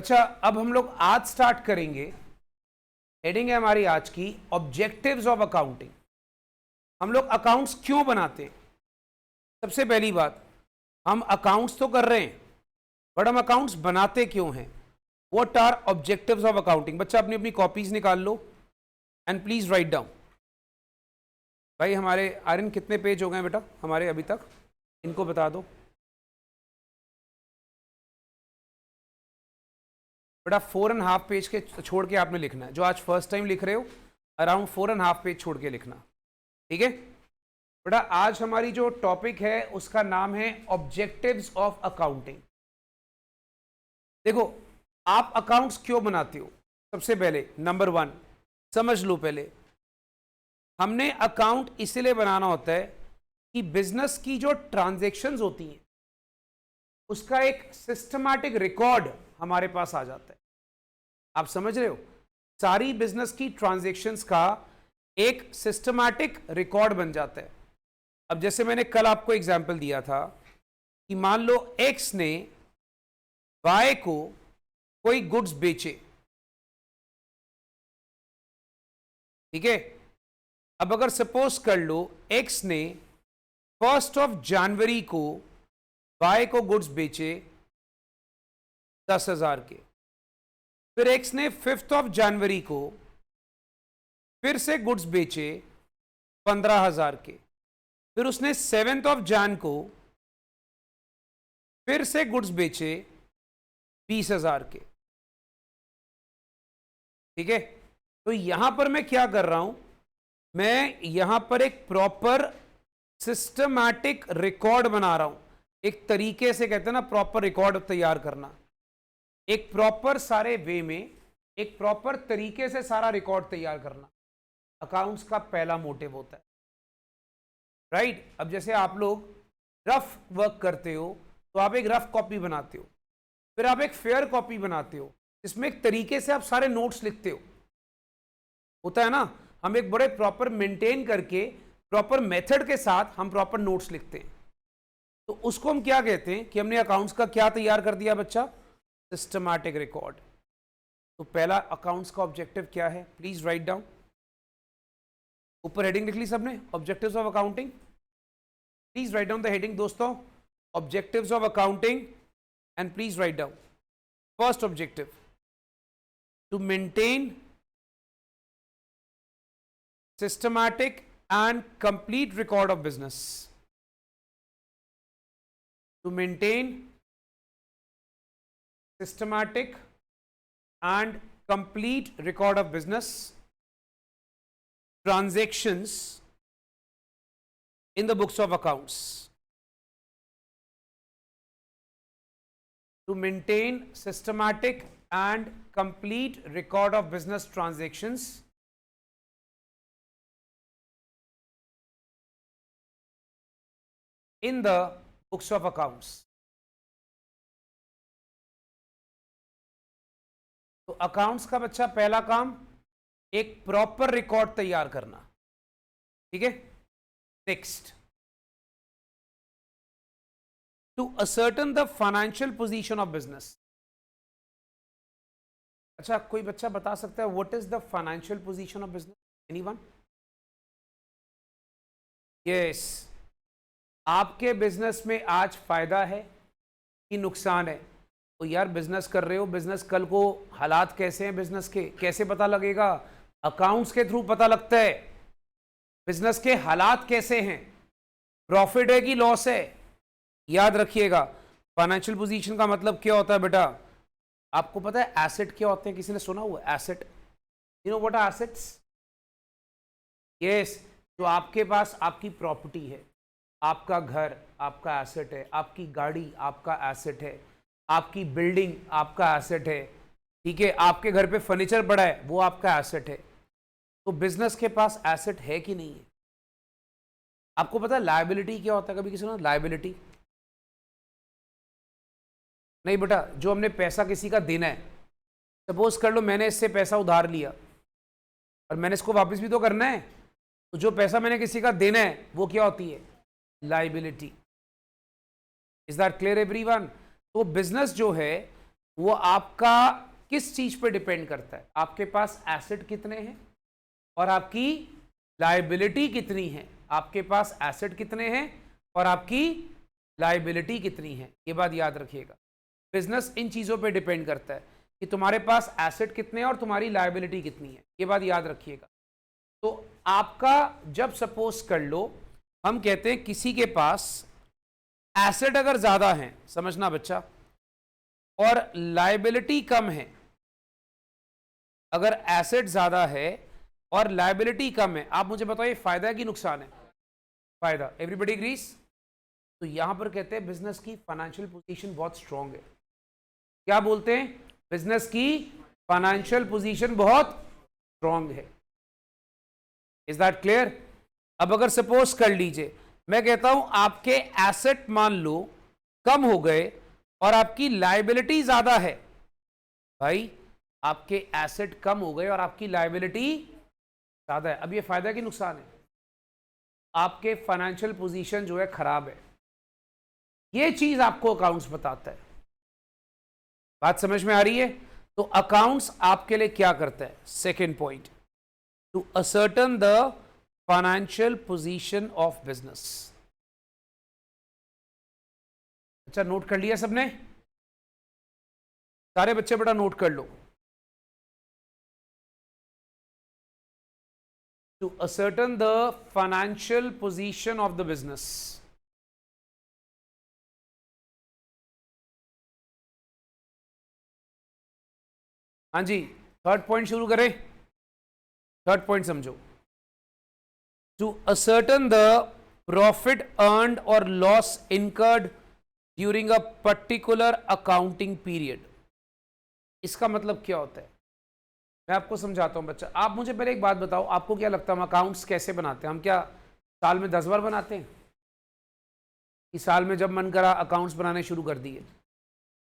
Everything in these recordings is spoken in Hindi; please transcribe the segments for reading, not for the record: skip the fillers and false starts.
अच्छा, अब हम लोग आज स्टार्ट करेंगे। हेडिंग है हमारी आज की ऑब्जेक्टिव्स ऑफ अकाउंटिंग। हम लोग अकाउंट्स क्यों बनाते हैं? सबसे पहली बात, हम अकाउंट्स तो कर रहे हैं, बट हम अकाउंट्स बनाते क्यों हैं? What are objectives of accounting? बच्चा अपनी अपनी कॉपीज निकाल लो एंड प्लीज राइट डाउन। भाई हमारे आर्यन कितने पेज हो गए बेटा हमारे अभी तक? इनको बता दो बेटा। 4.5 पेज के छोड़ के आपने लिखना है। जो आज फर्स्ट टाइम लिख रहे हो, अराउंड 4.5 पेज छोड़ के लिखना, ठीक है बेटा। आज हमारी जो टॉपिक है उसका नाम है ऑब्जेक्टिव्स ऑफ अकाउंटिंग। देखो, आप अकाउंट्स क्यों बनाते हो? सबसे पहले नंबर 1 समझ लो। पहले हमने अकाउंट इसलिए बनाना होता है कि बिजनेस की जो ट्रांजैक्शंस होती हैं उसका एक सिस्टमैटिक रिकॉर्ड हमारे पास आ जाता है। आप समझ रहे हो? सारी बिजनेस की ट्रांजैक्शंस का एक सिस्टमैटिक रिकॉर्ड बन जाता है। अब जैसे मैंने कल आपको एग्जांपल दिया था कि मान लो एक्स ने वाई को कोई गुड्स बेचे, ठीक है। अब अगर सपोज कर लो एक्स ने 1 जनवरी को वाई को गुड्स बेचे 10,000 के, फिर एक्स ने 5 जनवरी को फिर से गुड्स बेचे 15,000 के, फिर उसने 7 जन को फिर से गुड्स बेचे 20,000 के, ठीक है। तो यहां पर मैं क्या कर रहा हूं? मैं यहां पर एक प्रॉपर सिस्टमैटिक रिकॉर्ड बना रहा हूं। एक तरीके से कहते हैं ना, प्रॉपर रिकॉर्ड तैयार करना, एक प्रॉपर सारे वे में, एक प्रॉपर तरीके से सारा रिकॉर्ड तैयार करना अकाउंट्स का पहला मोटिव होता है, राइट। अब जैसे आप लोग रफ वर्क करते हो तो आप एक रफ कॉपी बनाते हो, फिर आप एक फेयर कॉपी बनाते हो जिसमें एक तरीके से आप सारे नोट्स लिखते हो, होता है ना। हम एक बड़े प्रॉपर मेंटेन करके प्रॉपर मेथड के साथ हम प्रॉपर नोट्स लिखते हैं, तो उसको हम क्या कहते हैं कि हमने अकाउंट्स का क्या तैयार कर दिया बच्चा? Systematic record. तो पहला अकाउंट्स का ऑब्जेक्टिव क्या है? Please write down. ऊपर हेडिंग लिख ली सबने, objectives of accounting. Please write down the heading दोस्तों, objectives of accounting, and please write down. First objective, to maintain systematic and complete record of business. To maintain systematic and complete record of business transactions in the books of accounts. To maintain systematic and complete record of business transactions in the books of accounts. तो अकाउंट्स का बच्चा पहला काम एक प्रॉपर रिकॉर्ड तैयार करना, ठीक है। Next, to ascertain the financial position of business. अच्छा, कोई बच्चा बता सकता है what is the financial position of business? Anyone? Yes, आपके बिजनेस में आज फायदा है कि नुकसान है? तो यार बिजनेस कर रहे हो, बिजनेस कल को हालात कैसे हैं बिजनेस के, कैसे पता लगेगा? अकाउंट्स के थ्रू पता लगता है बिजनेस के हालात कैसे हैं, प्रॉफिट है कि लॉस है। याद रखिएगा, फाइनेंशियल पोजीशन का मतलब क्या होता है बेटा? आपको पता है एसेट क्या होते हैं? किसी ने सुना हुआ asset? You know what are assets? Yes, जो आपके पास आपकी प्रॉपर्टी है, आपका घर आपका एसेट है, आपकी गाड़ी आपका एसेट है, आपकी बिल्डिंग आपका एसेट है, ठीक है। आपके घर पे फर्नीचर पड़ा है, वो आपका एसेट है। तो बिजनेस के पास एसेट है कि नहीं है? आपको पता है लायबिलिटी क्या होता है? कभी किसी ने लायबिलिटी? नहीं बेटा, जो हमने पैसा किसी का देना है, सपोज कर लो मैंने इससे पैसा उधार लिया और मैंने इसको वापस भी तो करना है, तो जो पैसा मैंने किसी का देना है वो क्या होती है? Liability. Is that clear everyone? तो बिजनेस जो है वो आपका किस चीज पे डिपेंड करता है, आपके पास एसेट कितने हैं और आपकी लायबिलिटी कितनी है। आपके पास एसेट कितने हैं और आपकी लायबिलिटी कितनी है, ये बात याद रखिएगा। बिजनेस इन चीजों पे डिपेंड करता है कि तुम्हारे पास एसेट कितने हैं और तुम्हारी लायबिलिटी कितनी है, ये बात याद रखिएगा। तो आपका जब सपोज कर लो हम कहते हैं किसी के पास एसेट अगर ज्यादा है, समझना बच्चा, और लायबिलिटी कम है, अगर एसेट ज्यादा है और लायबिलिटी कम है, आप मुझे बताइए फायदा है कि नुकसान है? फायदा। Everybody agrees? तो यहां पर कहते हैं बिजनेस की फाइनेंशियल पोजीशन बहुत स्ट्रांग है। क्या बोलते हैं? बिजनेस की फाइनेंशियल पोजीशन बहुत स्ट्रांग है। Is that clear? अब अगर सपोज कर लीजिए मैं कहता हूं आपके एसेट मान लो कम हो गए और आपकी लायबिलिटी ज्यादा है, भाई आपके एसेट कम हो गए और आपकी लायबिलिटी ज्यादा है, अब ये फायदा है कि नुकसान है? आपके फाइनेंशियल पोजीशन जो है खराब है। ये चीज आपको अकाउंट्स बताता है। बात समझ में आ रही है? तो अकाउंट्स आपके लिए क्या करता है? Second point, to ascertain the financial position of business. अच्छा, नोट कर लिया सबने? सारे बच्चे बेटा नोट कर लो। To ascertain the financial position of the business. हाँ जी, थर्ड पॉइंट शुरू करें। थर्ड पॉइंट समझो। To ascertain the profit earned or loss incurred during a particular accounting period. इसका मतलब क्या होता है मैं आपको समझाता हूं बच्चा। आप मुझे पहले एक बात बताओ, आपको क्या लगता है हम अकाउंट्स कैसे बनाते हैं? हम क्या साल में 10 बार बनाते हैं कि साल में जब मन करा अकाउंट्स बनाने शुरू कर दिए?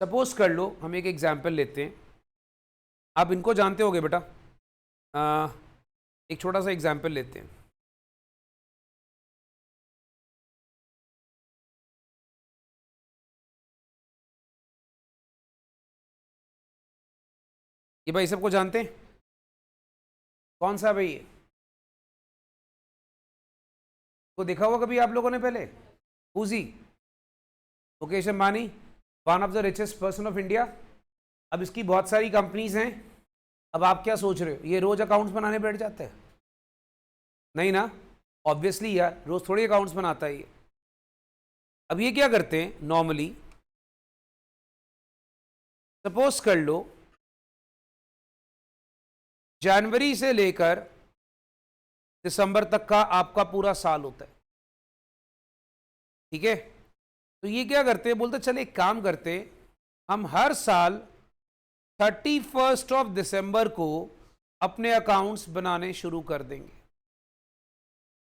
सपोज कर लो हम एक एग्जांपल लेते हैं, आप इनको जानते होगे बेटा। एक छोटा सा एग्जांपल लेते हैं। ये भाई सबको जानते हैं? कौन सा भाई? को देखा होगा कभी आप लोगों ने पहले? उजी Mukesh Ambani, one of the richest person of India. अब इसकी बहुत सारी कंपनीज हैं। अब आप क्या सोच रहे हो, ये रोज अकाउंट्स बनाने बैठ जाते हैं? नहीं ना, ऑब्वियसली यार रोज थोड़ी अकाउंट्स बनाता है ये। अब ये क्या करते हैं नॉर्मली, सपोज कर लो जनवरी से लेकर दिसंबर तक का आपका पूरा साल होता है, ठीक है? तो ये क्या करते हैं, बोलते चले एक काम करते हैं, हम हर साल 31 ऑफ दिसंबर को अपने अकाउंट्स बनाने शुरू कर देंगे।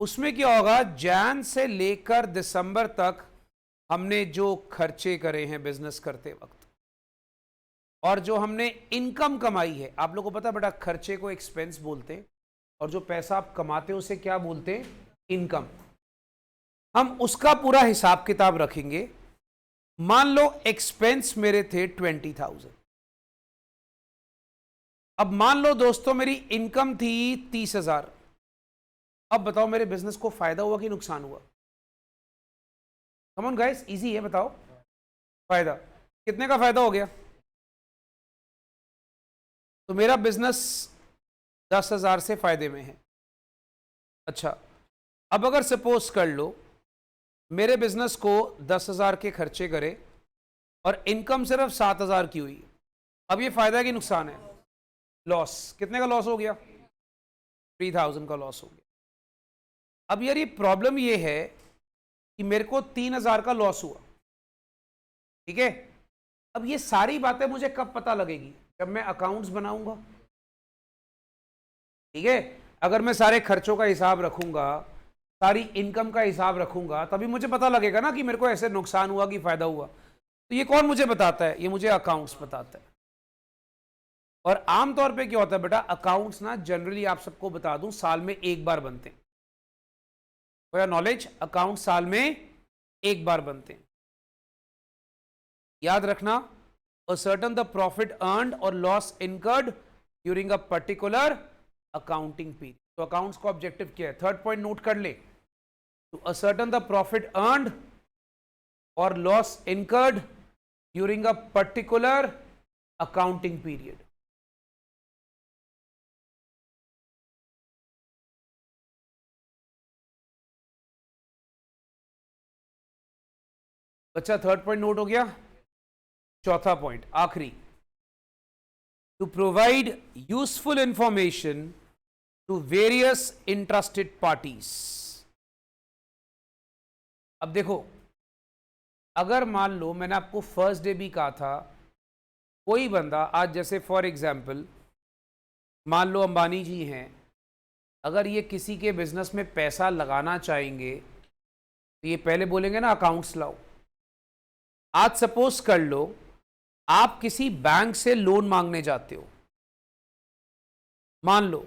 उसमें क्या होगा, जैन से लेकर दिसंबर तक हमने जो खर्चे करे हैं बिजनेस करते वक्त और जो हमने इनकम कमाई है, आप लोगों को पता है बेटा खर्चे को एक्सपेंस बोलते हैं और जो पैसा आप कमाते हो उसे क्या बोलते हैं, इनकम। हम उसका पूरा हिसाब किताब रखेंगे। मान लो एक्सपेंस मेरे थे 20,000। अब मान लो दोस्तों मेरी इनकम थी 30,000। अब बताओ मेरे बिजनेस को फायदा हुआ कि नुकसान हुआ? कम ऑन गाइस, इजी है, बताओ। फायदा। कितने का फायदा हो गया? तो मेरा बिजनेस 10,000 से फायदे में है। अच्छा, अब अगर सपोज कर लो मेरे बिजनेस को 10,000 के खर्चे करे और इनकम सिर्फ 7,000 की हुई, अब ये फायदा कि नुकसान है? लॉस। कितने का लॉस हो गया? 3,000 का लॉस हो गया। अब यार ये प्रॉब्लम ये है कि मेरे को 3,000 का लॉस हुआ, ठीक है? अब ये सारी बातें मुझे कब पता लगेगी? जब मैं अकाउंट्स बनाऊंगा, ठीक है? अगर मैं सारे खर्चों का हिसाब रखूंगा, सारी इनकम का हिसाब रखूंगा, तभी मुझे पता लगेगा ना कि मेरे को ऐसे नुकसान हुआ कि फायदा हुआ। तो ये कौन मुझे बताता है? ये मुझे अकाउंट्स बताता है। और आमतौर पे क्या होता है बेटा, अकाउंट्स ना जनरली आप सबको बता दूं साल में एक बार बनते हैं। फॉर नॉलेज, अकाउंट साल में एक बार बनते हैं। याद रखना ascertain the profit earned or loss incurred during a particular accounting period. तो अकाउंट्स का ऑब्जेक्टिव क्या है? थर्ड पॉइंट नोट कर ले, to ascertain the profit earned or loss incurred during a particular accounting period. बच्चा थर्ड पॉइंट नोट हो गया। चौथा पॉइंट आखिरी, to provide useful information to various interested parties. अब देखो, अगर मान लो मैंने आपको फर्स्ट डे भी कहा था, कोई बंदा आज जैसे फॉर एग्जांपल मान लो अंबानी जी हैं, अगर ये किसी के बिजनेस में पैसा लगाना चाहेंगे तो ये पहले बोलेंगे ना अकाउंट्स लाओ। आज सपोज कर लो आप किसी बैंक से लोन मांगने जाते हो, मान लो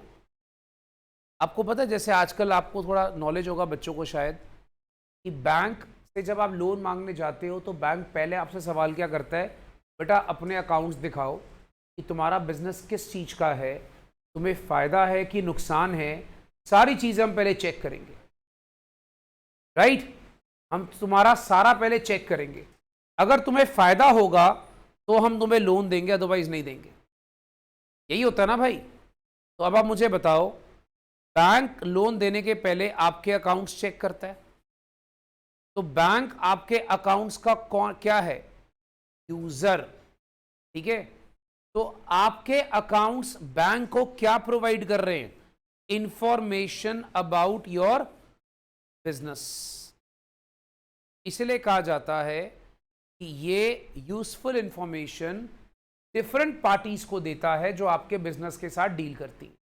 आपको पता है, जैसे आजकल आपको थोड़ा नॉलेज होगा बच्चों को शायद, कि बैंक से जब आप लोन मांगने जाते हो तो बैंक पहले आपसे सवाल क्या करता है, बेटा अपने अकाउंट्स दिखाओ कि तुम्हारा बिजनेस किस चीज़ का है, तुम्हें फ़ायदा है कि नुकसान है, सारी चीज़ें हम पहले चेक करेंगे। राइट, हम तुम्हारा सारा पहले चेक करेंगे। अगर तुम्हें फ़ायदा होगा तो हम तुम्हें लोन देंगे, अदरवाइज नहीं देंगे। यही होता है ना भाई। तो अब आप मुझे बताओ, बैंक लोन देने के पहले आपके अकाउंट्स चेक करता है, तो बैंक आपके अकाउंट्स का कौन क्या है? यूजर। ठीक है, तो आपके अकाउंट्स बैंक को क्या प्रोवाइड कर रहे हैं? Information about your business. इसलिए कहा जाता है कि ये यूजफुल इंफॉर्मेशन डिफरेंट पार्टीज को देता है जो आपके बिजनेस के साथ डील करती है।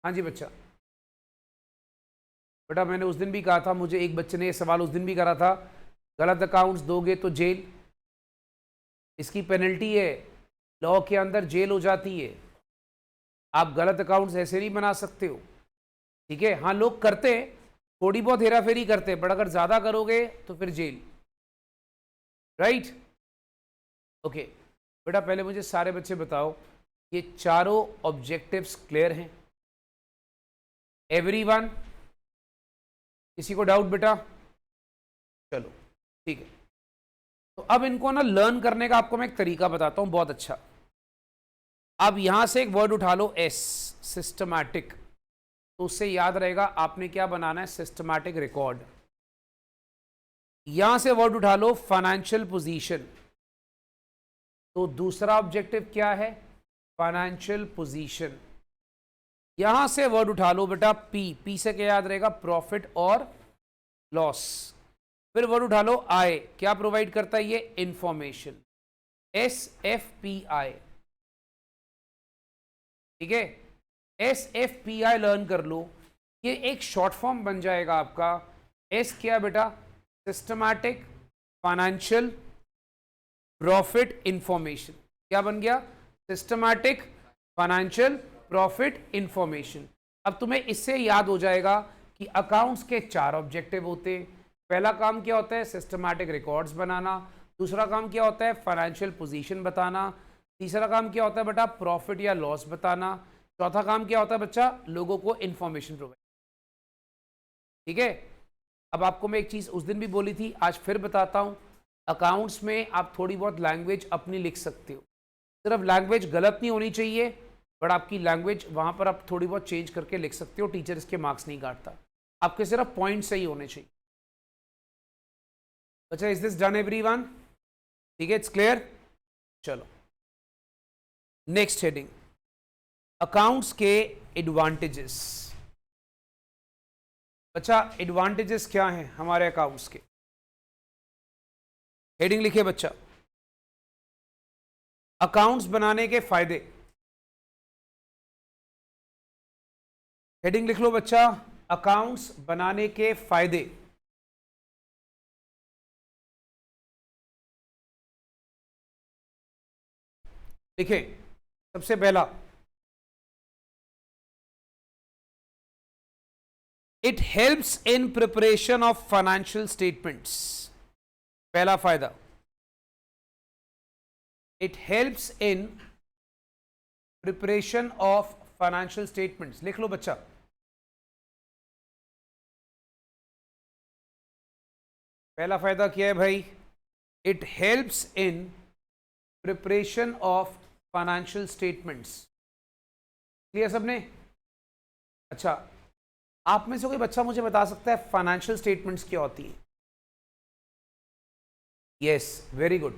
हाँ जी बच्चा। बेटा मैंने उस दिन भी कहा था, मुझे एक बच्चे ने ये सवाल उस दिन भी करा था, गलत अकाउंट्स दोगे तो जेल, इसकी पेनल्टी है, लॉ के अंदर जेल हो जाती है। आप गलत अकाउंट्स ऐसे नहीं बना सकते हो। ठीक है, हाँ लोग करते हैं, थोड़ी बहुत हेरा फेरी करते हैं, बट अगर ज़्यादा करोगे तो फिर जेल। राइट, ओके बेटा पहले मुझे सारे बच्चे बताओ, ये चारों ऑब्जेक्टिव्स क्लियर हैं? एवरीवन? किसी को डाउट बेटा? चलो ठीक है, तो अब इनको ना लर्न करने का आपको मैं एक तरीका बताता हूं बहुत अच्छा। अब यहां से एक वर्ड उठा लो, एस, सिस्टमैटिक। तो उससे याद रहेगा आपने क्या बनाना है, सिस्टमैटिक रिकॉर्ड। यहां से वर्ड उठा लो, फाइनेंशियल पोजीशन। तो दूसरा ऑब्जेक्टिव क्या है? Financial position. यहां से वर्ड उठा लो बेटा, पी, पी से क्या याद रहेगा? प्रॉफिट और लॉस। फिर वर्ड उठा लो, आई, क्या प्रोवाइड करता है ये? Information, SFPI। ठीक है, SFPI लर्न कर लो, ये एक शॉर्ट फॉर्म बन जाएगा आपका। एस क्या बेटा? Systematic, financial, profit, information. क्या बन गया? Systematic, financial, profit, information. अब तुम्हें इससे याद हो जाएगा कि अकाउंट्स के 4 ऑब्जेक्टिव होते हैं। पहला काम क्या होता है? सिस्टमैटिक रिकॉर्ड्स बनाना। दूसरा काम क्या होता है? फाइनेंशियल पोजीशन बताना। तीसरा काम क्या होता है बेटा? प्रॉफिट या लॉस बताना। चौथा काम क्या होता है बच्चा? लोगों को इंफॉर्मेशन प्रोवाइड। ठीक है, अब आपको मैं एक चीज़ उस दिन भी बोली थी, आज फिर बताता हूँ। अकाउंट्स में आप थोड़ी बहुत लैंग्वेज अपनी लिख सकते हो, सिर्फ लैंग्वेज गलत नहीं होनी चाहिए, बट आपकी लैंग्वेज वहाँ पर आप थोड़ी बहुत चेंज करके लिख सकते हो। टीचर इसके मार्क्स नहीं काटता, आपके सिर्फ पॉइंट सही होने चाहिए। अच्छा, इज दिस डन एवरीवन? ठीक है, इट्स क्लियर। चलो नेक्स्ट हेडिंग, अकाउंट्स के एडवांटेजेस। अच्छा, एडवांटेजेस क्या हैं हमारे अकाउंट्स के? हेडिंग लिखिए बच्चा, अकाउंट्स बनाने के फायदे। हेडिंग लिख लो बच्चा, अकाउंट्स बनाने के फायदे। लिखें, सबसे पहला, it helps in preparation of financial statements. पहला फायदा, it helps in preparation of financial statements. लिख लो बच्चा। पहला फायदा क्या है भाई? It helps in preparation of financial statements. Clear सबने? अच्छा, आप में से कोई बच्चा मुझे बता सकता है फाइनेंशियल स्टेटमेंट्स क्या होती है? यस, वेरी गुड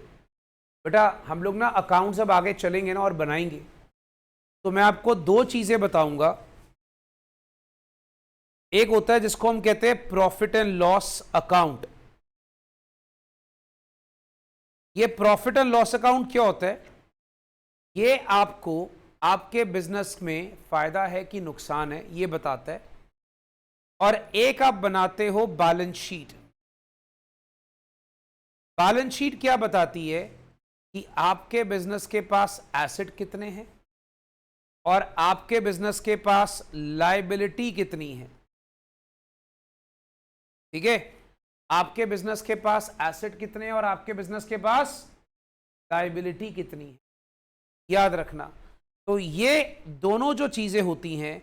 बेटा। हम लोग ना अकाउंट्स अब आगे चलेंगे ना और बनाएंगे, तो मैं आपको दो चीजें बताऊंगा। एक होता है जिसको हम कहते हैं प्रॉफिट एंड लॉस अकाउंट। ये प्रॉफिट एंड लॉस अकाउंट क्या होता है? ये आपको आपके बिजनेस में फायदा है कि नुकसान है ये बताता है। और एक आप बनाते हो बैलेंस शीट। बैलेंस शीट क्या बताती है कि आपके बिजनेस के पास एसेट कितने हैं और आपके बिजनेस के पास लायबिलिटी कितनी है। ठीक है, आपके बिजनेस के पास एसेट कितने हैं और आपके बिजनेस के पास लायबिलिटी कितनी है, याद रखना। तो ये दोनों जो चीजें होती हैं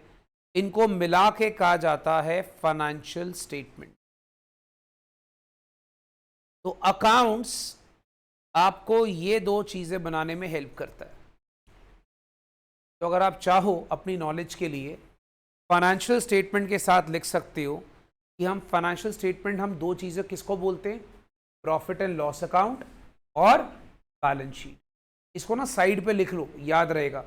इनको मिला के कहा जाता है फाइनेंशियल स्टेटमेंट। तो अकाउंट्स आपको ये दो चीजें बनाने में हेल्प करता है। तो अगर आप चाहो अपनी नॉलेज के लिए फाइनेंशियल स्टेटमेंट के साथ लिख सकते हो कि हम फाइनेंशियल स्टेटमेंट हम दो चीजें किसको बोलते हैं? प्रॉफिट एंड लॉस अकाउंट और बैलेंस शीट। इसको ना साइड पे लिख लो, याद रहेगा।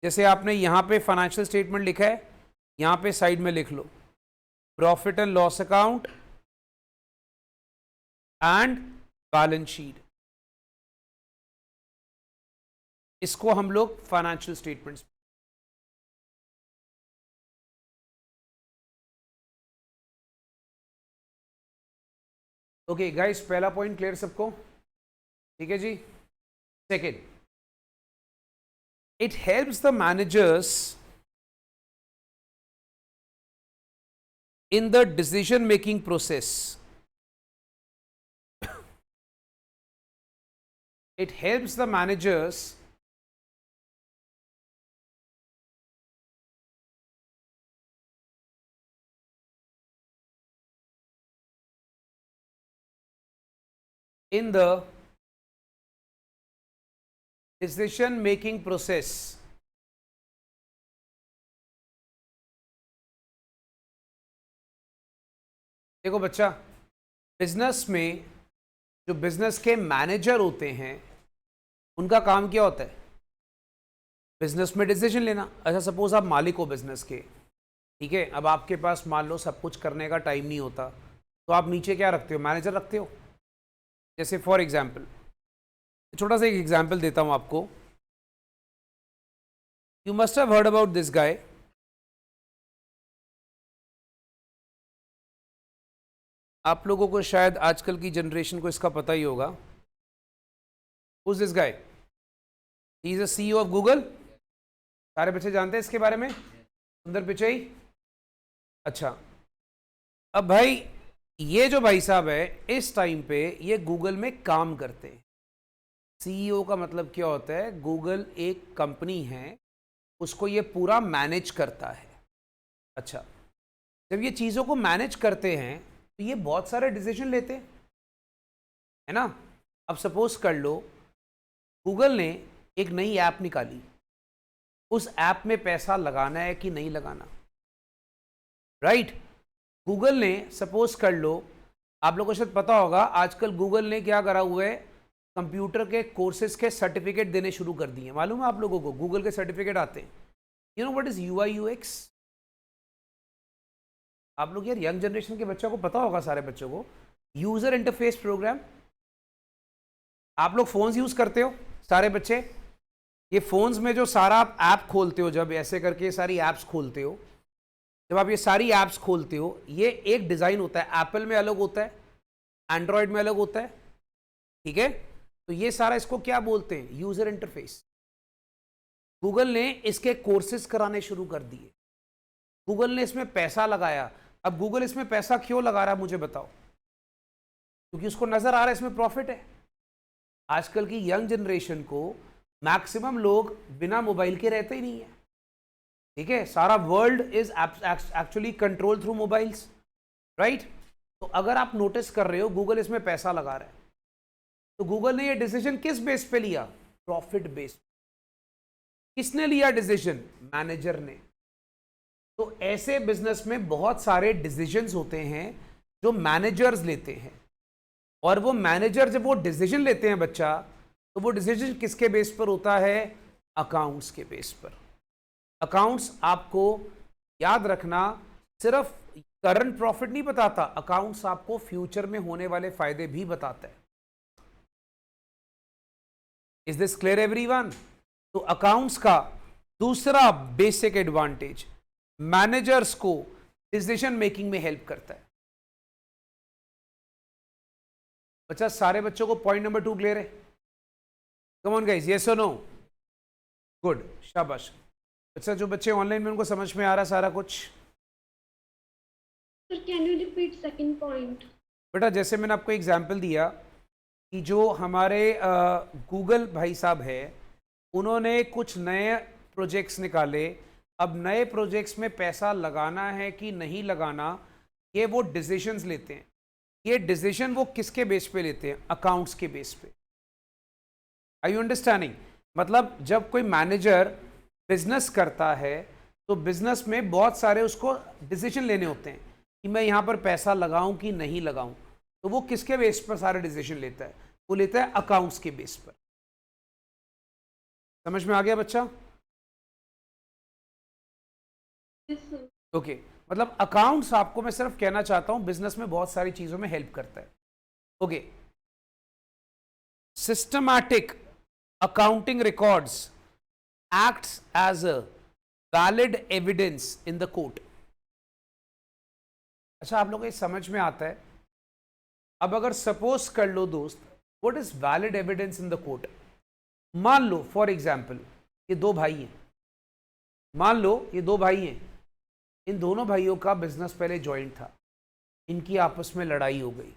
जैसे आपने यहां पे फाइनेंशियल स्टेटमेंट लिखा है, यहां पे साइड में लिख लो profit and loss account and balance sheet. इसको हम लोग फाइनेंशियल स्टेटमेंट्स। ओके गाइस, पहला पॉइंट क्लियर सबको? ठीक है जी। Second, it helps the managers in the decision making process. It helps the managers in the decision making process. देखो बच्चा, बिजनेस में जो बिजनेस के मैनेजर होते हैं उनका काम क्या होता है? बिजनेस में डिसीजन लेना। अच्छा, सपोज आप मालिक हो बिजनेस के, ठीक है, अब आपके पास मान लो सब कुछ करने का टाइम नहीं होता, तो आप नीचे क्या रखते हो? मैनेजर रखते हो। जैसे फॉर एग्जाम्पल, छोटा सा एक एग्जाम्पल देता हूं आपको। You must have heard about this guy. आप लोगों को शायद आजकल की जनरेशन को इसका पता ही होगा। Who's this guy? He is a CEO of Google. सारे बच्चे जानते हैं इसके बारे में? सुंदर पिचाई। अच्छा, अब भाई ये जो भाई साहब है इस टाइम पे ये गूगल में काम करते हैं। CEO का मतलब क्या होता है? गूगल एक कंपनी है, उसको ये पूरा मैनेज करता है। अच्छा, जब ये चीज़ों को मैनेज करते हैं तो ये बहुत सारे डिसीजन लेते हैं, है ना। अब सपोज कर लो गूगल ने एक नई ऐप निकाली, उस ऐप में पैसा लगाना है कि नहीं लगाना, राइट। गूगल ने सपोज कर लो, आप लोगों को शायद पता होगा आजकल गूगल ने क्या करा हुआ है, कंप्यूटर के कोर्सेज के सर्टिफिकेट देने शुरू कर दिए। मालूम है आप लोगों को गूगल के सर्टिफिकेट आते हैं? You know what is UI UX? आप लोग यार यंग जनरेशन के बच्चों को पता होगा, सारे बच्चों को। User interface program. आप लोग फोन्स यूज करते हो सारे बच्चे। ये फोन्स में जो सारा आप ऐप खोलते हो, जब ऐसे करके सारी ऐप्स खोलते हो, जब आप ये सारी ऐप्स खोलते हो, ये एक डिजाइन होता है। एप्पल में अलग होता है, एंड्रॉयड में अलग होता है, ठीक है। तो ये सारा इसको क्या बोलते हैं? User interface. गूगल ने इसके कोर्सेज कराने शुरू कर दिए, गूगल ने इसमें पैसा लगाया। अब गूगल इसमें पैसा क्यों लगा रहा है मुझे बताओ? क्योंकि उसको नजर आ रहा है इसमें प्रॉफिट है। आजकल की यंग जनरेशन को मैक्सिमम लोग बिना मोबाइल के रहते ही नहीं है, ठीक है। सारा world is actually control through mobiles, right. तो अगर आप नोटिस कर रहे हो गूगल इसमें पैसा लगा रहा है, तो गूगल ने ये डिसीजन किस बेस पे लिया? Profit base. किसने लिया डिसीजन? मैनेजर ने। तो ऐसे बिजनेस में बहुत सारे डिसीजंस होते हैं जो मैनेजर्स लेते हैं, और वो मैनेजर जब वो डिसीजन लेते हैं बच्चा, तो वो डिसीजन किसके बेस पर होता है? अकाउंट्स के बेस पर। अकाउंट्स आपको याद रखना सिर्फ करंट प्रॉफिट नहीं बताता, अकाउंट्स आपको फ्यूचर में होने वाले फायदे भी बताता है। Is this clear everyone? तो अकाउंट्स का दूसरा बेसिक एडवांटेज मैनेजर्स को डिसीजन मेकिंग में हेल्प करता है। बच्चा, सारे बच्चों को पॉइंट नंबर 2 क्लियर है? कम ऑन गाइस, यस और नो? गुड, शाबाश। अच्छा, जो बच्चे ऑनलाइन में उनको समझ में आ रहा सारा कुछ? Sir can you repeat second point? बेटा, जैसे मैंने आपको एग्जांपल दिया कि जो हमारे गूगल भाई साहब है, उन्होंने कुछ नए प्रोजेक्ट्स निकाले। अब नए प्रोजेक्ट्स में पैसा लगाना है कि नहीं लगाना, ये वो डिसीजंस लेते हैं। ये डिसीजन वो किसके बेस पे लेते हैं? अकाउंट्स के बेस पे। Are you understanding? मतलब जब कोई मैनेजर बिजनेस करता है, तो बिजनेस में बहुत सारे उसको डिसीजन लेने होते हैं कि मैं यहां पर पैसा लगाऊं कि नहीं लगाऊं। तो वो किसके बेस पर सारे डिसीजन लेता है? वो लेता है अकाउंट्स के बेस पर। समझ में आ गया बच्चा? ओके, मतलब अकाउंट्स, आपको मैं सिर्फ कहना चाहता हूं, बिजनेस में बहुत सारी चीजों में हेल्प करता है। Okay, systematic accounting records acts as a valid evidence in the court. अच्छा, आप लोगों को ये समझ में आता है? अब अगर सपोज कर लो दोस्त, what is valid evidence in the court? मान लो फॉर एग्जाम्पल ये दो भाई हैं, मान लो ये दो भाई हैं, इन दोनों भाइयों का बिजनेस पहले जॉइंट था, इनकी आपस में लड़ाई हो गई,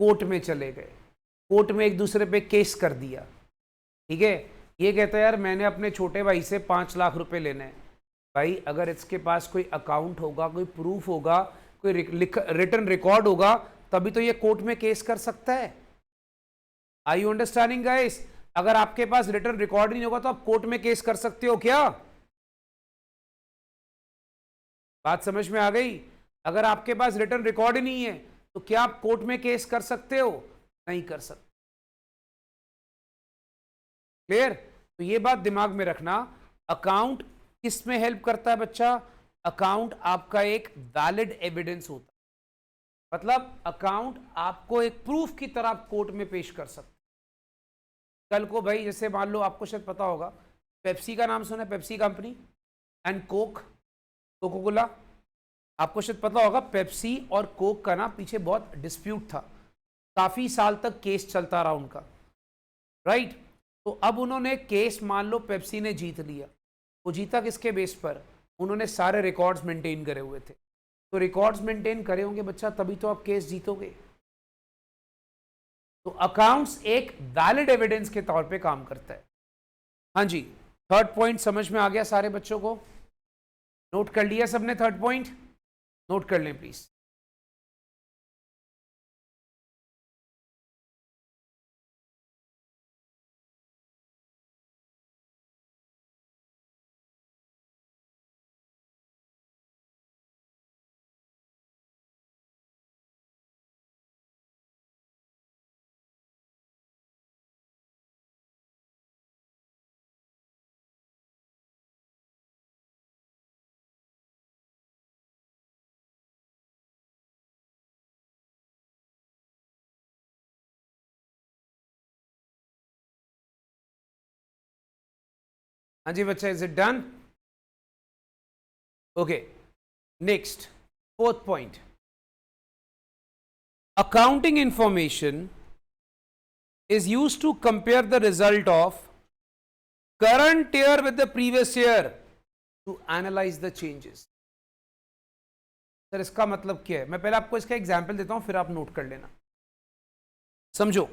कोर्ट में चले गए, कोर्ट में एक दूसरे पे केस कर दिया, ठीक है। ये कहता है यार मैंने अपने छोटे भाई से 5 लाख रुपए लेने हैं। भाई, अगर इसके पास कोई अकाउंट होगा, कोई प्रूफ होगा, कोई रिटर्न रिकॉर्ड होगा, तभी तो ये कोर्ट में केस कर सकता है। Are you understanding guys? अगर आपके पास रिटर्न रिकॉर्ड नहीं होगा तो आप कोर्ट में केस कर सकते हो क्या? बात समझ में आ गई? अगर आपके पास रिटर्न रिकॉर्ड ही नहीं है तो क्या आप कोर्ट में केस कर सकते हो? नहीं कर सकते। क्लियर? तो ये बात दिमाग में रखना। अकाउंट किस में हेल्प करता है बच्चा? अकाउंट आपका एक वैलिड एविडेंस होता है, मतलब अकाउंट आपको एक प्रूफ की तरह कोर्ट में पेश कर सकता है। कल को भाई, जैसे मान लो, आपको शायद पता होगा, पेप्सी का नाम सुना है? Pepsi company and Coke, Coca Cola. आपको शायद पता होगा पेप्सी और कोक का ना पीछे बहुत डिस्प्यूट था, काफी साल तक केस चलता रहा उनका, राइट। तो अब उन्होंने केस, मान लो पेप्सी ने जीत लिया। वो जीता किसके बेस पर? उन्होंने सारे रिकॉर्ड्स मेंटेन करे हुए थे। तो रिकॉर्ड्स मेंटेन करे होंगे बच्चा, तभी तो आप केस जीतोगे। तो अकाउंट्स एक वैलिड एविडेंस के तौर पे काम करता है। हाँ जी, थर्ड पॉइंट समझ में आ गया सारे बच्चों को? नोट कर लिया सबने? थर्ड पॉइंट नोट कर लें प्लीज। हाँ जी बच्चा, is it done? Okay, next, fourth point, accounting information is used to compare the result of current year with the previous year to analyze the changes. Sir इसका मतलब क्या है? मैं पहले आपको इसका एग्जांपल देता हूं, फिर आप नोट कर लेना। समझो,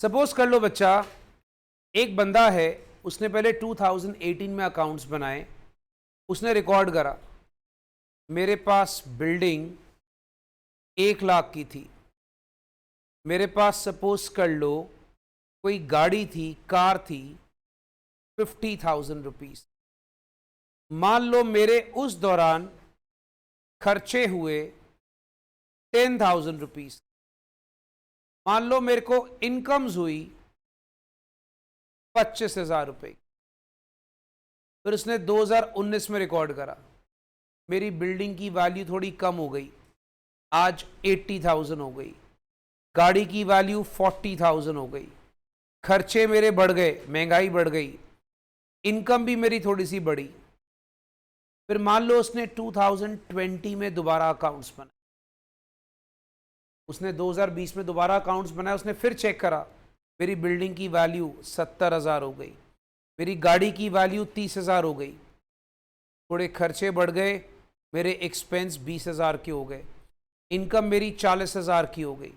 सपोज कर लो बच्चा, एक बंदा है, उसने पहले 2018 में अकाउंट्स बनाए, उसने रिकॉर्ड करा मेरे पास बिल्डिंग 1 लाख की थी, मेरे पास सपोज कर लो कोई गाड़ी थी, कार थी 50,000 रुपीज। मान लो मेरे उस दौरान खर्चे हुए 10,000 रुपीज। मान लो मेरे को इनकम्स हुई 25,000 रुपए। फिर उसने 2019 में रिकॉर्ड करा, मेरी बिल्डिंग की वैल्यू थोड़ी कम हो गई, आज 80,000 हो गई, गाड़ी की वैल्यू 40,000 हो गई, खर्चे मेरे बढ़ गए, महंगाई बढ़ गई, इनकम भी मेरी थोड़ी सी बढ़ी। फिर मान लो उसने 2020 में दोबारा अकाउंट्स बनाए, उसने 2020 में दोबारा अकाउंट्स बनाए, उसने फिर चेक करा मेरी बिल्डिंग की वैल्यू 70,000 हो गई, मेरी गाड़ी की वैल्यू 30,000 हो गई, थोड़े खर्चे बढ़ गए, मेरे एक्सपेंस 20,000 के हो गए, इनकम मेरी 40,000 की हो गई।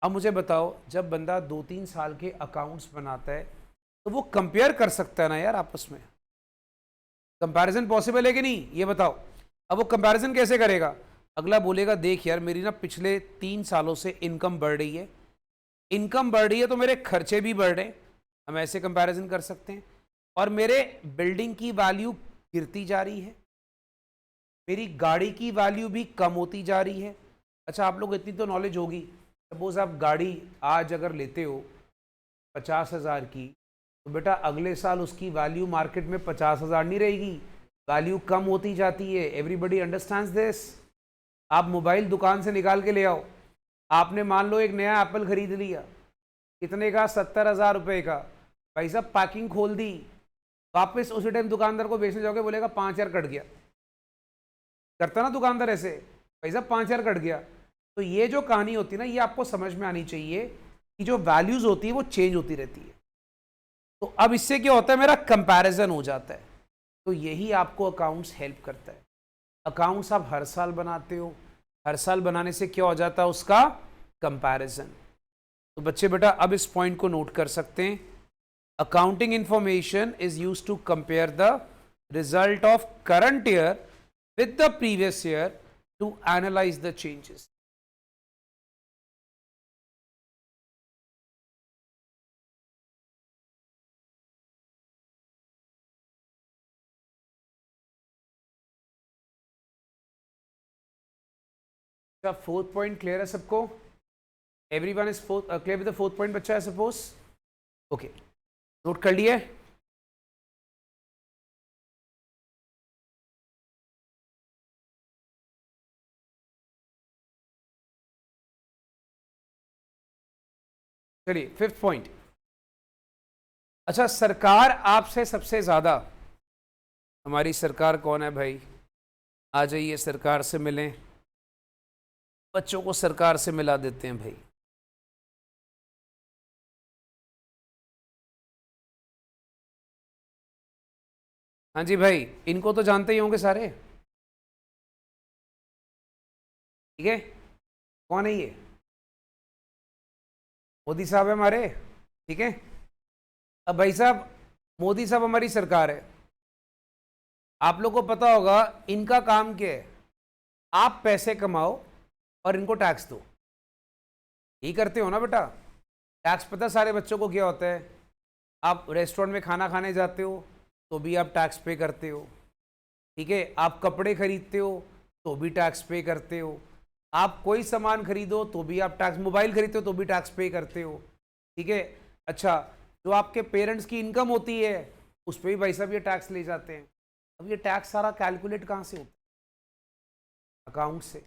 अब मुझे बताओ, जब बंदा 2-3 साल के अकाउंट्स बनाता है तो वो कंपेयर कर सकता है ना यार आपस में। कंपैरिजन पॉसिबल है कि नहीं, ये बताओ। अब वो कंपैरिजन कैसे करेगा? अगला बोलेगा देख यार, मेरी ना पिछले 3 सालों से इनकम बढ़ रही है, इनकम बढ़ रही है तो मेरे खर्चे भी बढ़ रहे हैं, हम ऐसे कंपैरिजन कर सकते हैं। और मेरे बिल्डिंग की वैल्यू गिरती जा रही है, मेरी गाड़ी की वैल्यू भी कम होती जा रही है। अच्छा, आप लोग इतनी तो नॉलेज होगी, सपोज आप गाड़ी आज अगर लेते हो 50,000 की, तो बेटा अगले साल उसकी वैल्यू मार्केट में 50,000 नहीं रहेगी, वैल्यू कम होती जाती है। Everybody understands this. आप मोबाइल दुकान से निकाल के ले आओ, आपने मान लो एक नया एप्पल खरीद लिया, कितने का? 70,000 रुपये का। भाई साहब पैकिंग खोल दी, वापस उसी टाइम दुकानदार को बेचने जाओगे, बोलेगा 5,000 कट गया। करता ना दुकानदार ऐसे, भाई साहब 5,000 कट गया। तो ये जो कहानी होती है ना, ये आपको समझ में आनी चाहिए कि जो वैल्यूज होती है वो चेंज होती रहती है। तो अब इससे क्या होता है, मेरा कंपैरिजन हो जाता है। तो यही आपको अकाउंट्स हेल्प करता है। अकाउंट्स आप हर साल बनाते हो, हर साल बनाने से क्या हो जाता है, उसका कंपैरिजन। तो बच्चे बेटा अब इस पॉइंट को नोट कर सकते हैं, accounting information is used to compare the result of current year with the previous year to analyze the changes. क्या फोर्थ पॉइंट क्लियर है सबको? Everyone is clear with the fourth point बच्चा है सपोज? ओके, नोट कर लिए? चलिए फिफ्थ पॉइंट। अच्छा, सरकार आपसे सबसे ज्यादा, हमारी सरकार कौन है भाई? आ जाइए सरकार से मिलें, बच्चों को सरकार से मिला देते हैं भाई। हाँ जी भाई, इनको तो जानते ही होंगे सारे, ठीक है? कौन है ये? मोदी साहब है हमारे, ठीक है? अब भाई साहब, मोदी साहब हमारी सरकार है, आप लोग को पता होगा इनका काम क्या है? आप पैसे कमाओ और इनको टैक्स दो, यही करते हो ना बेटा? टैक्स पता सारे बच्चों को क्या होता है? आप रेस्टोरेंट में खाना खाने जाते हो तो भी आप टैक्स पे करते हो, ठीक है? आप कपड़े खरीदते हो तो भी टैक्स पे करते हो, आप कोई सामान खरीदो तो भी आप टैक्स, मोबाइल खरीदते हो तो भी टैक्स पे करते हो, ठीक है? अच्छा, जो आपके पेरेंट्स की इनकम होती है उस पर भी भाई साहब ये टैक्स ले जाते हैं। अब ये टैक्स सारा कैलकुलेट कहाँ से होता है? अकाउंट से।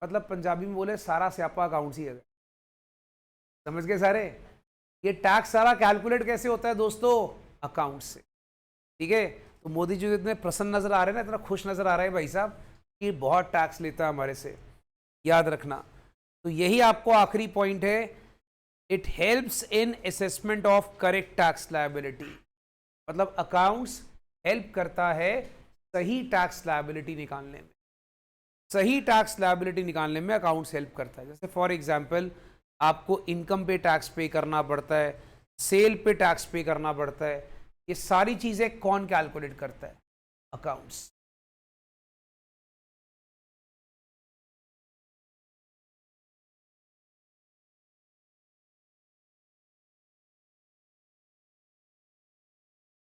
मतलब पंजाबी में बोले सारा स्यापा अकाउंट ही है, समझ गए सारे? ये टैक्स सारा कैलकुलेट कैसे होता है दोस्तों? अकाउंट से, ठीक है? तो मोदी जी इतने प्रसन्न नजर आ रहे हैं ना, इतना खुश नजर आ रहे हैं भाई साहब कि बहुत टैक्स लेता है हमारे से, याद रखना। तो यही आपको आखिरी पॉइंट है, it helps in assessment of correct tax liability. मतलब अकाउंट्स हेल्प करता है सही टैक्स लायबिलिटी निकालने में, सही टैक्स लायबिलिटी निकालने में अकाउंट्स हेल्प करता है। जैसे फॉर एग्जांपल आपको इनकम पे टैक्स पे करना पड़ता है, सेल पे टैक्स पे करना पड़ता है। ये सारी चीजें कौन कैलकुलेट करता है? अकाउंट्स।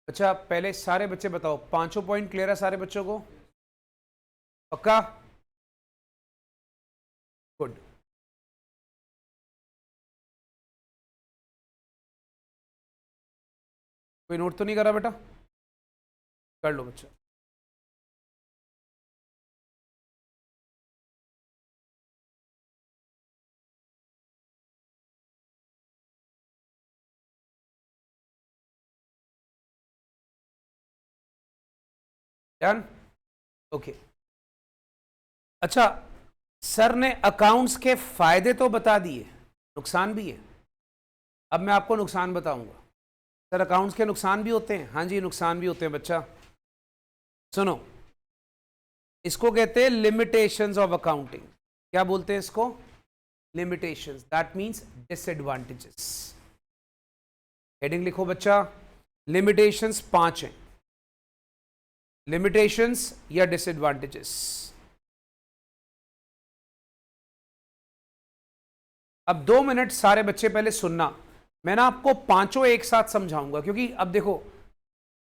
अच्छा, पहले सारे बच्चे बताओ, पांचों पॉइंट क्लियर है सारे बच्चों को? पक्का? गुड। कोई नोट तो नहीं करा बेटा? कर लो बच्चा। डन? ओके। अच्छा, सर ने अकाउंट्स के फायदे तो बता दिए, नुकसान भी है। अब मैं आपको नुकसान बताऊंगा। सर अकाउंट्स के नुकसान भी होते हैं? हाँ जी, नुकसान भी होते हैं बच्चा। सुनो, इसको कहते हैं लिमिटेशंस ऑफ अकाउंटिंग। क्या बोलते हैं इसको? Limitations, that means disadvantages. Heading लिखो बच्चा, लिमिटेशंस 5 हैं। लिमिटेशंस या डिसएडवांटेजेस। अब 2 मिनट सारे बच्चे पहले सुनना, मैं ना आपको पांचों एक साथ समझाऊंगा, क्योंकि अब देखो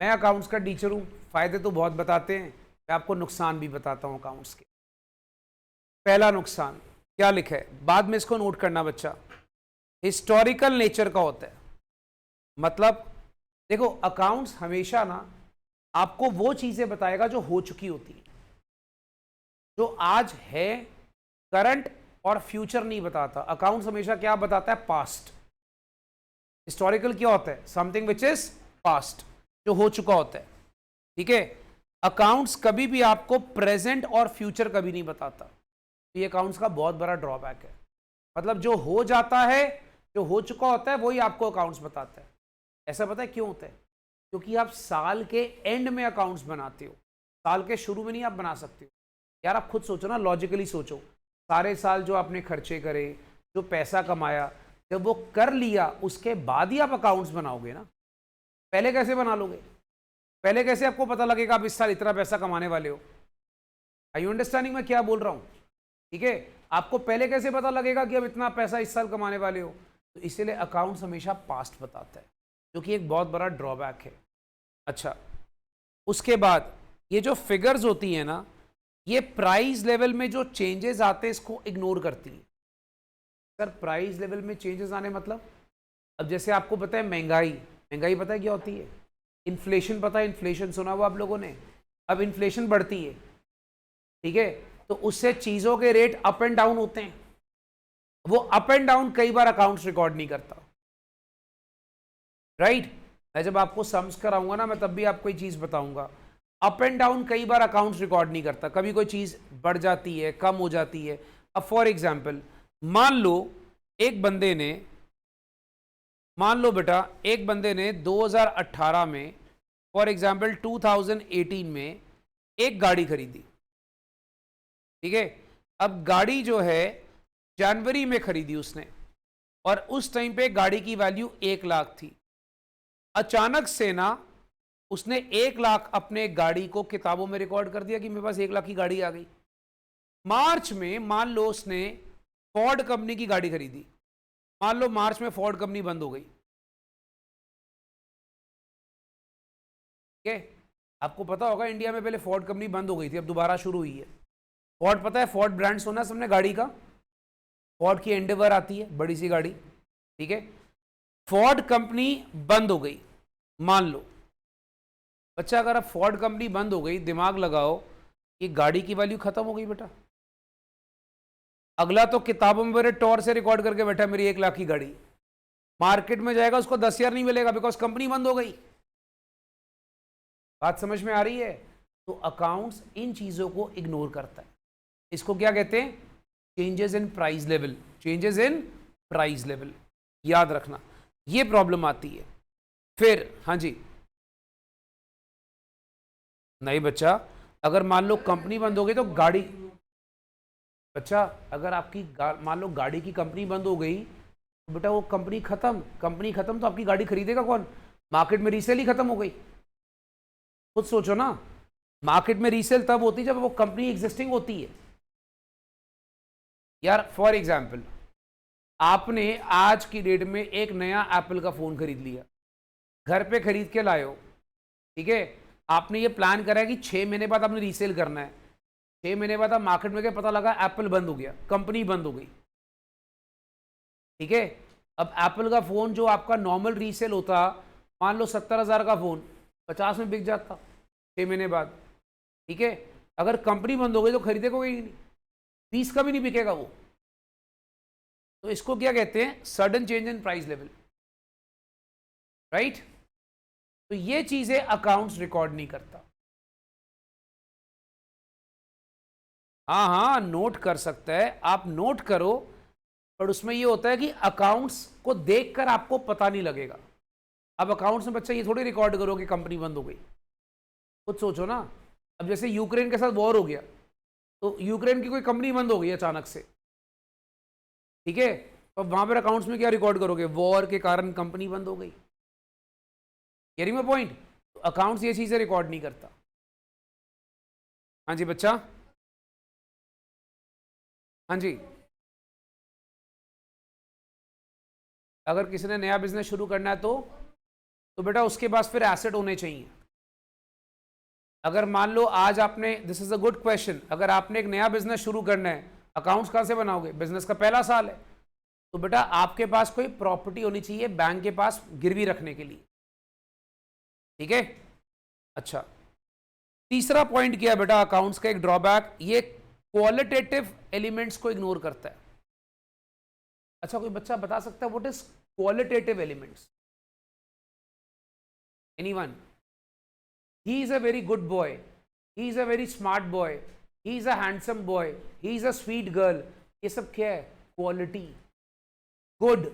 मैं अकाउंट्स का टीचर हूं, फायदे तो बहुत बताते हैं, मैं आपको नुकसान भी बताता हूं अकाउंट्स के। पहला नुकसान क्या लिखा है, बाद में इसको नोट करना बच्चा, हिस्टोरिकल नेचर का होता है। मतलब देखो, अकाउंट्स हमेशा ना आपको वो चीजें बताएगा जो हो चुकी होती है, जो आज है, करंट और फ्यूचर नहीं बताता। अकाउंट्स हमेशा क्या बताता है? पास्ट। हिस्टोरिकल क्या होता है? समथिंग विच इज पास्ट, जो हो चुका होता है। ठीक है, अकाउंट्स कभी भी आपको प्रेजेंट और फ्यूचर कभी नहीं बताता। तो ये अकाउंट्स का बहुत बड़ा ड्रॉबैक है। मतलब जो हो जाता है, जो हो चुका होता है, वही आपको अकाउंट्स बताता है। ऐसा पता है क्यों होता है? क्योंकि आप साल के एंड में अकाउंट्स बनाते हो, साल के शुरू में नहीं आप बना सकते हो। यार आप खुद सोचो ना, लॉजिकली सोचो, सारे साल जो आपने खर्चे करे, जो पैसा कमाया, जब वो कर लिया उसके बाद ही आप अकाउंट्स बनाओगे ना। पहले कैसे बना लोगे? पहले कैसे आपको पता लगेगा आप इस साल इतना पैसा कमाने वाले हो? आई यू अंडरस्टैंडिंग मैं क्या बोल रहा हूं? ठीक है, आपको पहले कैसे पता लगेगा कि अब इतना पैसा इस साल कमाने वाले हो? तो इसीलिए अकाउंट्स हमेशा पास्ट बताता है, जो कि एक बहुत बड़ा ड्रॉबैक है। अच्छा, उसके बाद ये जो फिगर्स होती हैं ना, ये प्राइस लेवल में जो चेंजेस आते हैं इसको इग्नोर करती है। सर प्राइस लेवल में चेंजेस आने मतलब? अब जैसे आपको पता है महंगाई, महंगाई पता है क्या होती है? इन्फ्लेशन पता है? इन्फ्लेशन सुना हुआ आप लोगों ने? अब इन्फ्लेशन बढ़ती है, ठीक है, तो उससे चीजों के रेट अप एंड डाउन होते हैं। वो अप एंड डाउन कई बार अकाउंट्स रिकॉर्ड नहीं करता, राइट? मैं जब आपको सम्स कराऊंगा ना, मैं तब भी आपको ये चीज बताऊंगा, अप एंड डाउन कई बार अकाउंट्स रिकॉर्ड नहीं करता। कभी कोई चीज बढ़ जाती है, कम हो जाती है। अब फॉर एग्जाम्पल मान लो एक बंदे ने, मान लो बेटा एक बंदे ने 2018 में, फॉर एग्जाम्पल 2018 में एक गाड़ी खरीदी, ठीक है। अब गाड़ी जो है जनवरी में खरीदी उसने, और उस टाइम पे गाड़ी की वैल्यू 1 लाख थी। अचानक से ना उसने 1 लाख अपने गाड़ी को किताबों में रिकॉर्ड कर दिया कि मेरे पास 1 लाख की गाड़ी आ गई। मार्च में मान लो उसने फोर्ड कंपनी की गाड़ी खरीदी, मान लो मार्च में फोर्ड कंपनी बंद हो गई, ठीक है। आपको पता होगा इंडिया में पहले फोर्ड कंपनी बंद हो गई थी, अब दोबारा शुरू हुई है। फोर्ड पता है, फोर्ड ब्रांड सुना सबने गाड़ी का? फोर्ड की एंडेवर आती है, बड़ी सी गाड़ी, ठीक है। फोर्ड कंपनी बंद हो गई, मान लो बच्चा, अगर अब फोर्ड कंपनी बंद हो गई, दिमाग लगाओ, कि गाड़ी की वैल्यू खत्म हो गई बेटा। अगला तो किताबों में मेरे टॉर से रिकॉर्ड करके बैठा मेरी 1 लाख की गाड़ी, मार्केट में जाएगा उसको 10,000 नहीं मिलेगा, बिकॉज कंपनी बंद हो गई। बात समझ में आ रही है? तो अकाउंट्स इन चीजों को इग्नोर करता है। इसको क्या कहते हैं? Changes in price level, changes in price level, याद रखना, ये प्रॉब्लम आती है। फिर हाँ जी, नहीं बच्चा, अगर मान लो कंपनी बंद हो गई तो गाड़ी, बच्चा अगर आपकी मान लो गाड़ी की कंपनी बंद हो गई तो बेटा वो कंपनी खत्म तो आपकी गाड़ी खरीदेगा कौन? मार्केट में रीसेल ही खत्म हो गई। खुद सोचो ना, मार्केट में रीसेल तब होती है जब वो कंपनी एग्जिस्टिंग होती है। यार फॉर एग्जाम्पल, आपने आज की डेट में एक नया एप्पल का फोन खरीद लिया, घर पे खरीद के लाए हो, ठीक है। आपने ये प्लान करा है कि 6 महीने बाद आपने रीसेल करना है। 6 महीने बाद आप मार्केट में गए, पता लगा एप्पल बंद हो गया, कंपनी बंद हो गई, ठीक है। अब एप्पल का फोन जो आपका नॉर्मल रीसेल होता, मान लो 70,000 का फोन 50 में बिक जाता 6 महीने बाद, ठीक है। अगर कंपनी बंद हो गई तो खरीदे कोई नहीं, 20 का भी नहीं बिकेगा वो। तो इसको क्या कहते हैं? Sudden change in price level, right. तो ये चीजें अकाउंट्स रिकॉर्ड नहीं करता। हाँ, नोट कर सकता है, आप नोट करो, पर उसमें ये होता है कि अकाउंट्स को देखकर आपको पता नहीं लगेगा। अब अकाउंट्स में बच्चा ये थोड़ी रिकॉर्ड करो कि कंपनी बंद हो गई। खुद सोचो ना, अब जैसे यूक्रेन के साथ वॉर हो गया, तो यूक्रेन की कोई कंपनी बंद हो गई अचानक से, ठीक है। तो वहां पर अकाउंट्स में क्या रिकॉर्ड करोगे? वॉर के कारण कंपनी बंद हो गई। Carry my point? तो अकाउंट्स ये चीजें रिकॉर्ड नहीं करता। हाँ जी बच्चा, हाँ जी। अगर किसी ने नया बिजनेस शुरू करना है तो बेटा उसके पास फिर एसेट होने चाहिए। अगर मान लो आज आपने, this is a good question, अगर आपने एक नया बिजनेस शुरू करना है, अकाउंट्स कहां से बनाओगे? बिजनेस का पहला साल है, तो बेटा आपके पास कोई प्रॉपर्टी होनी चाहिए बैंक के पास गिरवी रखने के लिए, ठीक है। अच्छा, तीसरा पॉइंट क्या है बेटा अकाउंट्स का एक ड्रॉबैक? ये क्वालिटेटिव एलिमेंट्स को इग्नोर करता है। अच्छा, कोई बच्चा बता सकता है what is qualitative elements? Anyone? He is a very good boy, he is a very smart boy, he is a handsome boy, he is a sweet girl, ये सब क्या है? क्वालिटी। गुड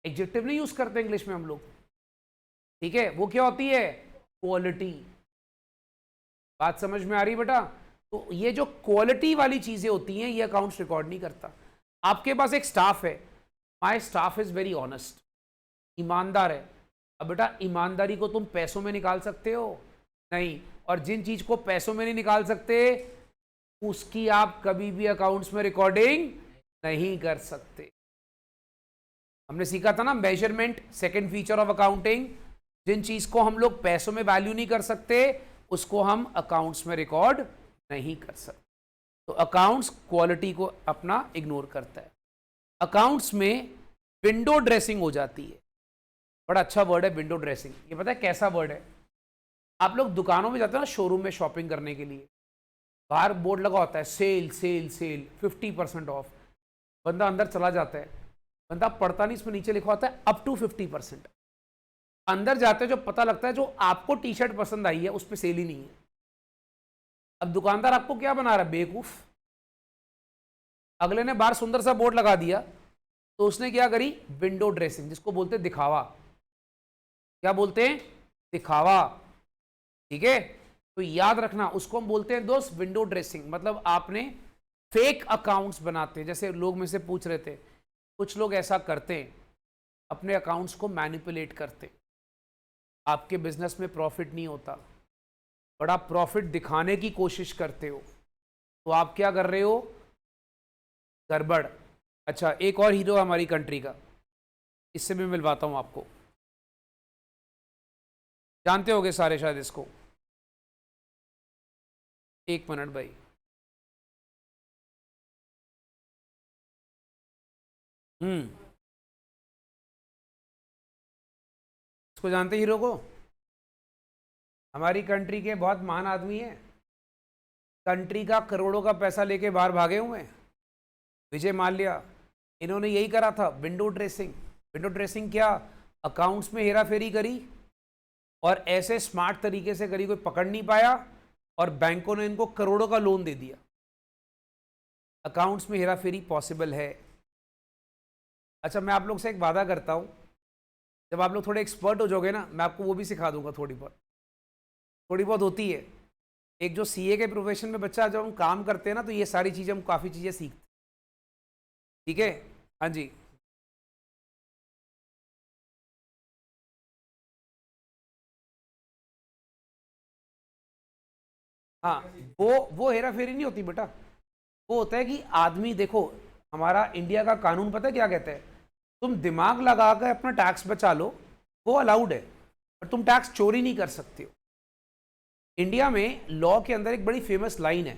एडजेक्टिव नहीं यूज करते इंग्लिश में हम लोग, ठीक है। वो क्या होती है? क्वालिटी। बात समझ में आ रही बेटा? तो ये जो क्वालिटी वाली चीजें होती हैं ये अकाउंट्स रिकॉर्ड नहीं करता। आपके पास एक स्टाफ है, माई स्टाफ इज वेरी ऑनेस्ट, ईमानदार है। अब बेटा ईमानदारी को तुम पैसों में निकाल सकते हो? नहीं। और जिन चीज को पैसों में नहीं निकाल सकते उसकी आप कभी भी अकाउंट्स में रिकॉर्डिंग नहीं कर सकते। हमने सीखा था ना measurement, second feature of accounting. जिन चीज को हम लोग पैसों में वैल्यू नहीं कर सकते उसको हम अकाउंट्स में रिकॉर्ड नहीं कर सकते। तो अकाउंट्स क्वालिटी को अपना इग्नोर करता है। अकाउंट्स में विंडो ड्रेसिंग हो जाती है। बड़ा अच्छा वर्ड है विंडो ड्रेसिंग। ये पता है कैसा वर्ड है? आप लोग दुकानों में जाते हो ना, शोरूम में शॉपिंग करने के लिए, बाहर बोर्ड लगा होता है सेल सेल सेल 50% ऑफ। बंदा अंदर चला जाता है, बंदा पढ़ता नहीं, इसमें नीचे लिखा होता है अप टू 50%। अंदर जाते हैं जो पता लगता है जो आपको टी शर्ट पसंद आई है उस पर सेल ही नहीं है। अब दुकानदार आपको क्या बना रहा है? बेवकूफ। अगले ने बाहर सुंदर सा बोर्ड लगा दिया तो उसने क्या करी? विंडो ड्रेसिंग, जिसको बोलते हैं दिखावा। क्या बोलते हैं? दिखावा, ठीक है। तो याद रखना उसको हम बोलते हैं दोस्त विंडो ड्रेसिंग। मतलब आपने फेक अकाउंट्स बनाते हैं। जैसे लोग में से पूछ रहे थे, कुछ लोग ऐसा करते हैं, अपने अकाउंट्स को मैनिपुलेट करते। आपके बिजनेस में प्रॉफिट नहीं होता, बड़ा प्रॉफिट दिखाने की कोशिश करते हो, तो आप क्या कर रहे हो? गड़बड़। अच्छा, एक और हीरो हमारी कंट्री का, इससे भी मिलवाता हूं आपको, जानते होगे सारे शायद इसको। एक मिनट भाई, इसको जानते हीरो को? हमारी कंट्री के बहुत महान आदमी है, कंट्री का करोड़ों का पैसा लेके बाहर भागे हुए हैं, विजय माल्या। इन्होंने यही करा था, विंडो ड्रेसिंग। विंडो ड्रेसिंग क्या? अकाउंट्स में हेरा फेरी करी और ऐसे स्मार्ट तरीके से करी कोई पकड़ नहीं पाया, और बैंकों ने इनको करोड़ों का लोन दे दिया। अकाउंट्स में हेरा फेरी पॉसिबल है। अच्छा, मैं आप लोग से एक वादा करता हूं, जब आप लोग थोड़े एक्सपर्ट हो जाओगे ना, मैं आपको वो भी सिखा दूंगा। थोड़ी बहुत होती है। एक जो सीए के प्रोफेशन में बच्चा, जब हम काम करते हैं ना, तो ये सारी चीजें हम काफी चीजें सीखते हैं, ठीक है। हाँ जी, हाँ, वो हेरा फेरी नहीं होती बेटा। वो होता है कि आदमी, देखो हमारा इंडिया का कानून पता है क्या कहता है, तुम दिमाग लगा कर अपना टैक्स बचा लो, वो अलाउड है, पर तुम टैक्स चोरी नहीं कर सकते हो। इंडिया में लॉ के अंदर एक बड़ी फेमस लाइन है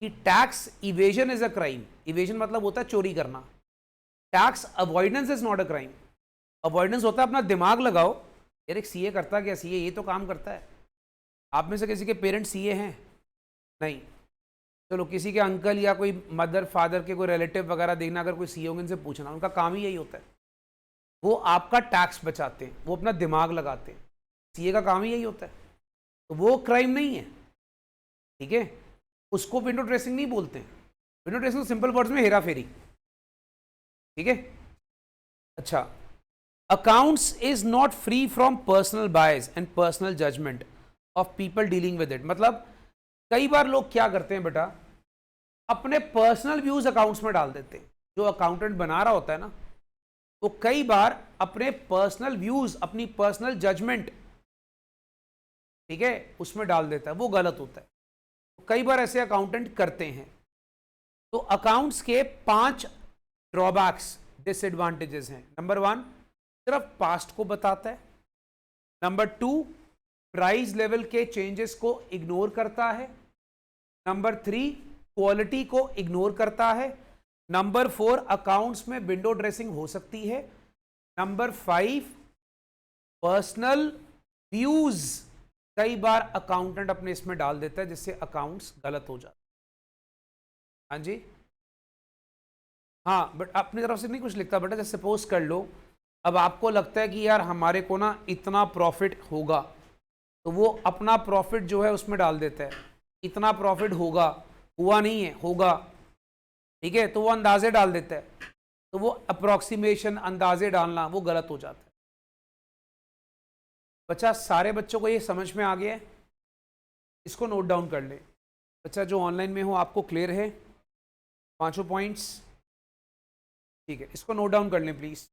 कि tax evasion is a crime. Evasion मतलब होता है चोरी करना। Tax avoidance is not a crime. Avoidance होता है अपना दिमाग लगाओ, यार एक सीए करता क्या, सीए ये तो काम करता है। आप में से किसी के पेरेंट्स सीए हैं? नहीं। चलो किसी के अंकल या कोई मदर फादर के कोई रिलेटिव वगैरह देखना, अगर कोई सीए होंगे इनसे पूछना, उनका काम ही यही होता है। वो आपका टैक्स बचाते हैं, वो अपना दिमाग लगाते हैं। सीए का काम ही यही होता है, तो वो क्राइम नहीं है, ठीक है। उसको विंडो ड्रेसिंग नहीं बोलते हैं। विंडो ड्रेसिंग सिंपल वर्ड्स में हेरा फेरी, ठीक है। अच्छा, accounts is not free from personal bias and personal judgement of people dealing with it. मतलब कई बार लोग क्या करते हैं बेटा, अपने पर्सनल व्यूज अकाउंट्स में डाल देते हैं। जो अकाउंटेंट बना रहा होता है ना, वो कई बार अपने पर्सनल व्यूज, अपनी पर्सनल जजमेंट, ठीक है, उसमें डाल देता है, वो गलत होता है। तो कई बार ऐसे अकाउंटेंट करते हैं। तो अकाउंट्स के 5 ड्रॉबैक्स, डिसएडवांटेजेस हैं। नंबर 1, सिर्फ पास्ट को बताता है। नंबर 2, प्राइस लेवल के चेंजेस को इग्नोर करता है। नंबर 3, क्वालिटी को इग्नोर करता है। नंबर 4, अकाउंट्स में विंडो ड्रेसिंग हो सकती है। नंबर 5, पर्सनल व्यूज कई बार अकाउंटेंट अपने इसमें डाल देता है, जिससे अकाउंट्स गलत हो जाते हैं। हाँ जी, हाँ, बट अपनी तरफ से नहीं कुछ लिखता बेटा। जैसे सपोज कर लो, अब आपको लगता है कि यार हमारे को ना इतना प्रॉफिट होगा, तो वो अपना प्रॉफिट जो है उसमें डाल देता है, इतना प्रॉफिट होगा, हुआ नहीं है, होगा, ठीक है, तो वो अंदाजे डाल देता है। तो वो अप्रोक्सीमेशन, अंदाजे डालना, वो गलत हो जाता है। बच्चा, सारे बच्चों को ये समझ में आ गया है? इसको नोट डाउन कर ले। बच्चा जो ऑनलाइन में हो, आपको क्लियर है 5 पॉइंट्स? ठीक है, इसको नोट डाउन कर लें प्लीज।